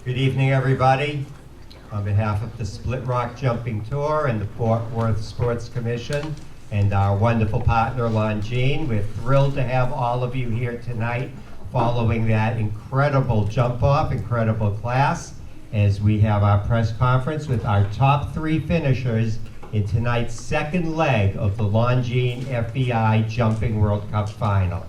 Good evening, everybody. On behalf of the Split Rock Jumping Tour and the Fort Worth Sports Commission and our wonderful partner, Longines, we're thrilled to have all of you here tonight following that incredible jump-off, incredible class, as we have our press conference with our top 3 finishers in tonight's second leg of the Longines FEI Jumping World Cup Final.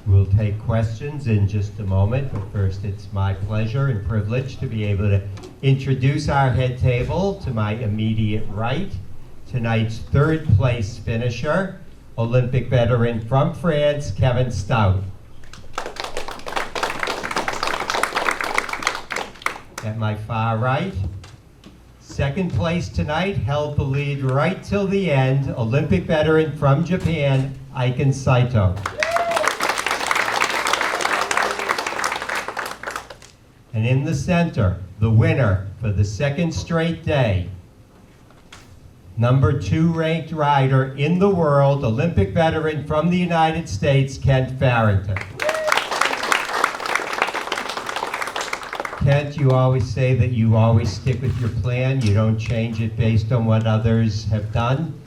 We'll take questions in just a moment, but first it's my pleasure and privilege to be able to introduce our head table. To my immediate right, tonight's 3rd place finisher, Olympic veteran from France, Kevin Staut. At my far right, 2nd place tonight, held the lead right till the end, Olympic veteran from Japan, Eiken Sato. And in the center, the winner for the 2nd straight day, number 2 ranked rider in the world, Olympic veteran from the United States, Farrington. Kent, you always say that you always stick with your plan. You don't change it based on what others have done.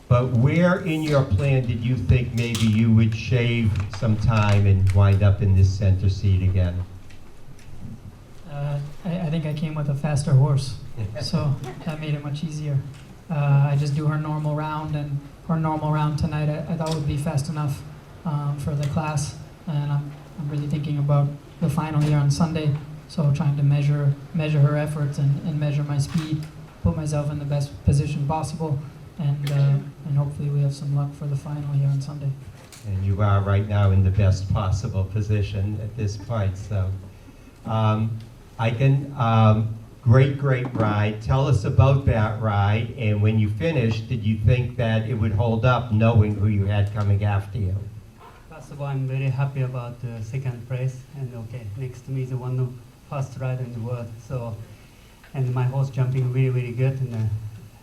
But where in your plan did you think maybe you would shave some time and wind up in this center seat again? I think I came with a faster horse, so that made it much easier. I just do her normal round, and her normal round tonight I thought would be fast enough for the class, and I'm really thinking about the final here on Sunday, so trying to measure her efforts and measure my speed, put myself in the best position possible, and hopefully we have some luck for the final here on Sunday. And you are right now in the best possible position at this point, so. Eiken, great ride. Tell us about that ride, and when you finished, did you think that it would hold up knowing who you had coming after you? First of all, I'm very happy about the 2nd place, and okay, next to me is one of the fast rider in the world. So, and my horse jumping really good, and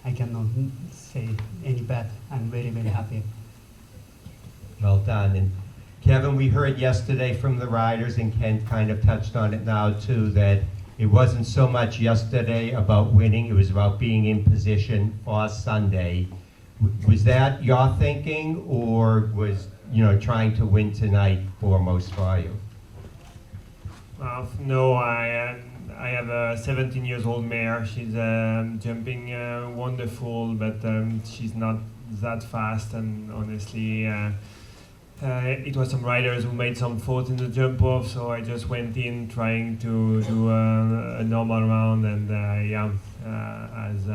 I cannot say any bad. I'm very happy. Well done. And Kevin, we heard yesterday from the riders, and Ken kind of touched on it now too, that it wasn't so much yesterday about winning, it was about being in position for Sunday. Was that your thinking, or was, trying to win tonight foremost for you? No, I have a 17 years old mare. She's jumping wonderful, but she's not that fast, and honestly, it was some riders who made some fault in the jump off, so I just went in trying to do a normal round, and as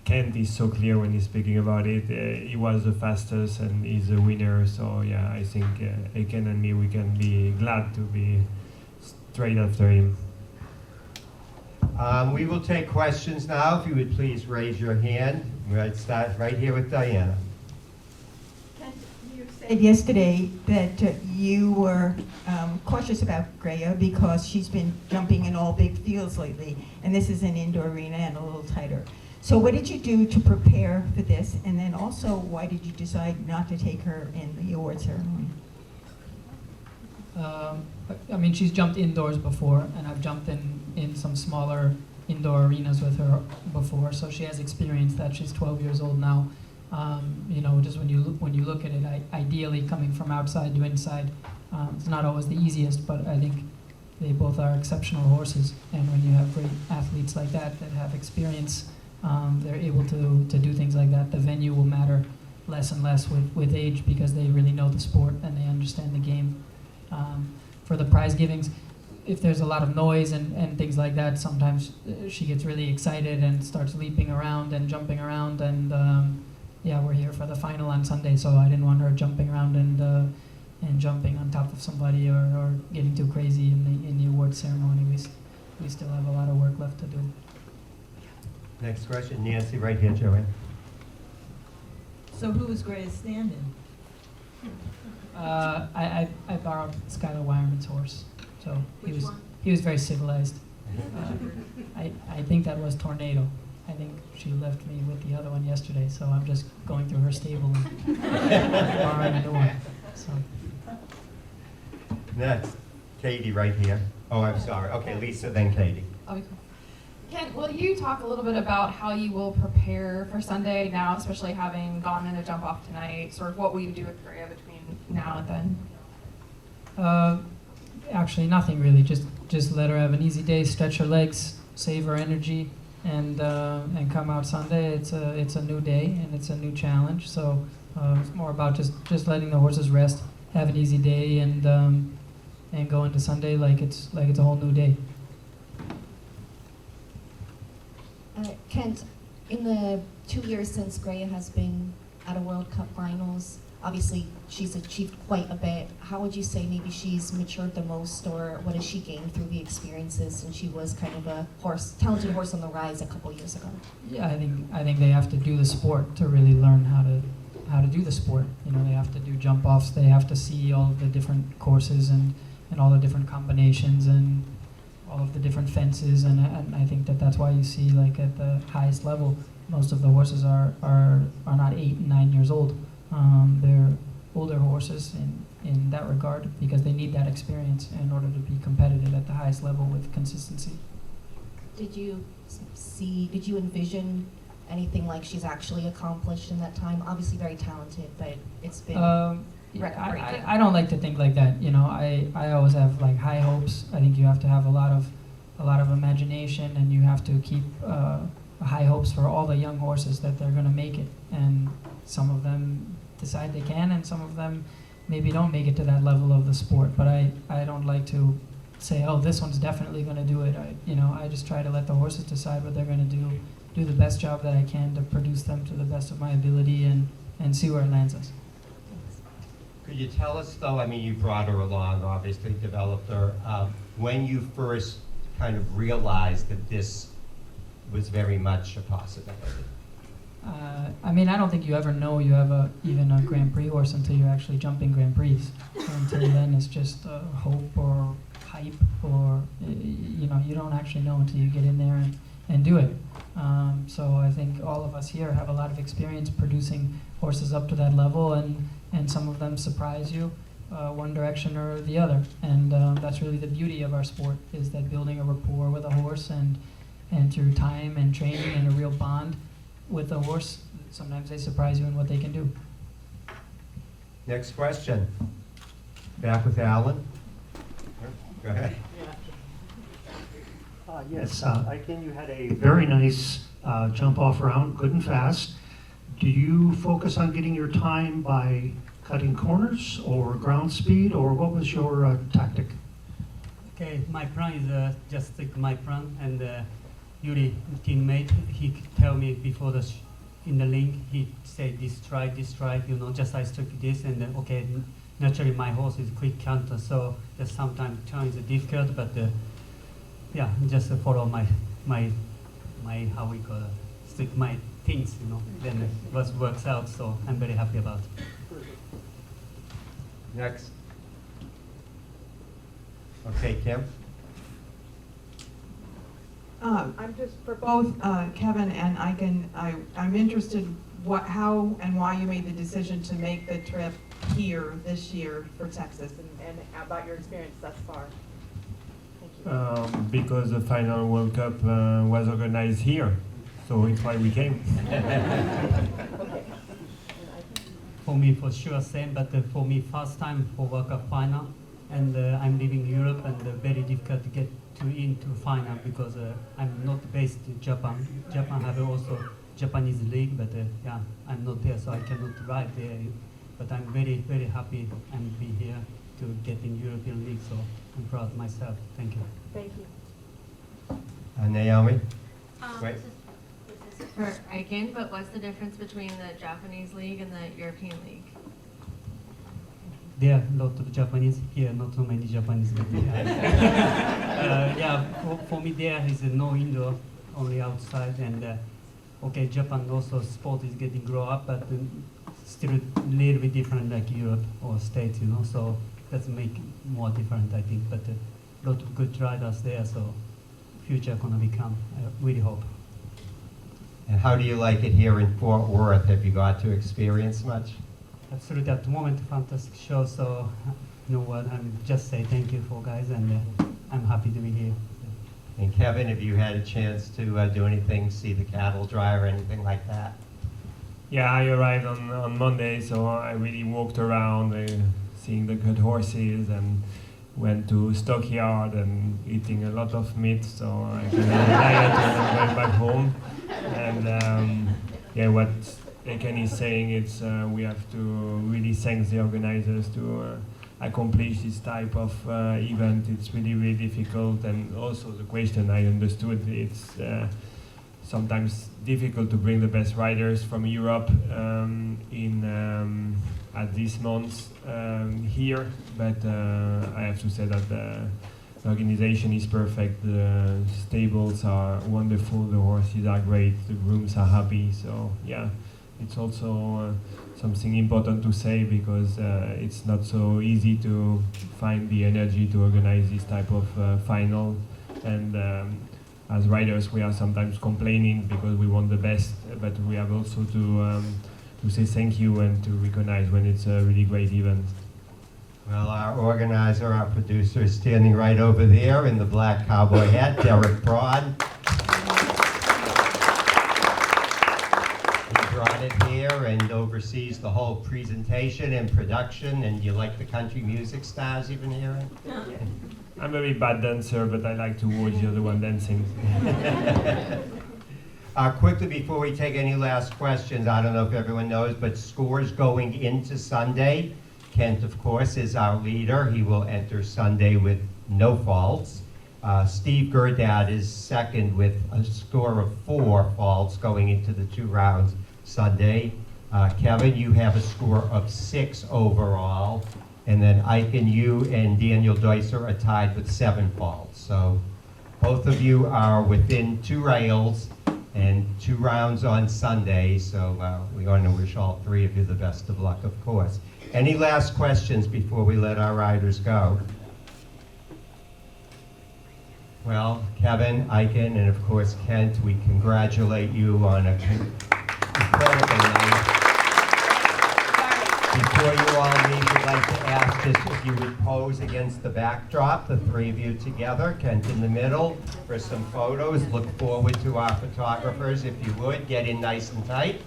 Kent is so clear when he's speaking about it, he was the fastest and he's the winner, so yeah, I think Eiken and me, we can be glad to be straight after him. We will take questions now. If you would please raise your hand. We'll start right here with Diana. Said yesterday that you were cautious about Greya because she's been jumping in all big fields lately, and this is an indoor arena and a little tighter. So what did you do to prepare for this, and then also why did you decide not to take her in the award ceremony? I mean, she's jumped indoors before, and I've jumped in some smaller indoor arenas with her before, so she has experience that. She's 12 years old now. Just when you look at it, ideally coming from outside to inside, it's not always the easiest, but I think they both are exceptional horses. And when you have great athletes like that have experience, they're able to do things like that. The venue will matter less and less with age because they really know the sport and they understand the game. For the prize givings, if there's a lot of noise and things like that, sometimes she gets really excited and starts leaping around and jumping around, and we're here for the final on Sunday, so I didn't want her jumping around and jumping on top of somebody or getting too crazy in the award ceremony. We still have a lot of work left to do. Next question, Nancy, right here, Joanne. So who was Greya's stand-in? I borrowed Skylar Wireman's horse, so he was very civilized. I think that was Tornado. I think she left me with the other one yesterday, so I'm just going through her stable and borrowing a new one. So. Next. Katie right here. Oh, I'm sorry. Okay, Lisa, then Katie. Okay. Kent, will you talk a little bit about how you will prepare for Sunday now, especially having gone in a jump off tonight? Sort of what will you do with Freya between now and then? Actually, nothing really. Just let her have an easy day, stretch her legs, save her energy, and come out Sunday. It's a new day and it's a new challenge. So it's more about just letting the horses rest, have an easy day, and go into Sunday like it's a whole new day. Kent, in the 2 years since Greya has been at a World Cup finals, obviously she's achieved quite a bit. How would you say maybe she's matured the most, or what has she gained through the experiences since she was kind of a talented horse on the rise a couple years ago? Yeah, I think they have to do the sport to really learn how to do the sport. You know, they have to do jump offs. They have to see all of the different courses and all the different combinations and all of the different fences, and I think that's why you see, like, at the highest level, most of the horses are not 8 and 9 years old. They're older horses in that regard because they need that experience in order to be competitive at the highest level with consistency. Did you envision anything like she's actually accomplished in that time? Obviously very talented, but it's been record-breaking. I don't like to think like that. You know, I always have like high hopes. I think you have to have a lot of imagination, and you have to keep high hopes for all the young horses that they're going to make it. And some of them decide they can, and some of them maybe don't make it to that level of the sport. But I don't like to say, oh, this one's definitely going to do it. I just try to let the horses decide what they're going to do the best job that I can to produce them to the best of my ability, and see where it lands us. Could you tell us, though, I mean, you brought her along, obviously developed her, when you first kind of realized that this was very much a possibility? I mean, I don't think you ever know you have even a Grand Prix horse until you're actually jumping Grand Prix. Until then, it's just hope or hype, or you don't actually know until you get in there and do it. So I think all of us here have a lot of experience producing horses up to that level, and some of them surprise you one direction or the other. And that's really the beauty of our sport, is that building a rapport with a horse, and through time and training and a real bond with the horse, sometimes they surprise you in what they can do. Next question. Back with Alan. Go ahead. Yes, Eiken, you had a very nice jump off round, good and fast. Do you focus on getting your time by cutting corners or ground speed, or what was your tactic? Okay, my plan is just stick my plan, and Yuri, teammate, he tell me before in the ring, he said this try, just I stick this, and then okay, naturally my horse is quick counter, so just sometimes turn is difficult, but yeah, just follow my how we call it, stick my things, then it works out, so I'm very happy about it. Next. Okay, Kim. I'm just, for both Kevin and Eiken, I'm interested how and why you made the decision to make the trip here this year for Texas, and about your experience thus far. Thank you. Because the final World Cup was organized here, so it's why we came. Okay. For me, for sure, same, but for me, first time for World Cup final, and I'm living in Europe, and very difficult to get into final because I'm not based in Japan. Japan have also Japanese league, but yeah, I'm not there, so I cannot ride there. But I'm very, very happy and be here to get in European league, so I'm proud of myself. Thank you. Thank you. Naomi? Wait. This is for Eiken, but what's the difference between the Japanese league and the European league? There are a lot of Japanese, here not so many Japanese. But yeah, for me there is no indoor, only outside, and okay, Japan also sport is getting grow up, but still a little bit different like Europe or States, so that's make more different, I think, but a lot of good riders there, so future gonna become, I really hope. And how do you like it here in Fort Worth? Have you got to experience much? Absolutely, at the moment, fantastic show, so no word. I'm just say thank you for guys, and I'm happy to be here. And Kevin, have you had a chance to do anything, see the cattle drive or anything like that? Yeah, I arrived on Monday, so I really walked around, seeing the good horses, and went to stockyard and eating a lot of meat, so I can diet and going back home. And yeah, what Eiken is saying, it's we have to really thank the organizers to accomplish this type of event. It's really, really difficult, and also the question I understood, it's sometimes difficult to bring the best riders from Europe at this month here, but I have to say that the organization is perfect. The stables are wonderful, the horses are great, the grooms are happy, so yeah, it's also something important to say, because it's not so easy to find the energy to organize this type of final, and as riders we are sometimes complaining because we want the best, but we have also to say thank you and to recognize when it's a really great event. Well, our organizer, our producer is standing right over there in the black cowboy hat, Derek Broad. He brought it here and oversees the whole presentation and production, and you like the country music stars even here? I'm a very bad dancer, but I like to watch the other one dancing. Quickly, before we take any last questions, I don't know if everyone knows, but scores going into Sunday. Kent, of course, is our leader. He will enter Sunday with no faults. Steve Gerdad is second with a score of 4 faults going into the 2 rounds Sunday. Kevin, you have a score of 6 overall. And then Eiken, you and Daniel Deusser are tied with 7 faults. So both of you are within 2 rails and 2 rounds on Sunday. So we're going to wish all 3 of you the best of luck, of course. Any last questions before we let our riders go? Well, Kevin, Eiken, and of course Kent, we congratulate you on a incredible night. Before you all leave, we'd like to ask just if you would pose against the backdrop, the 3 of you together, Kent in the middle, for some photos. Look forward to our photographers, if you would. Get in nice and tight.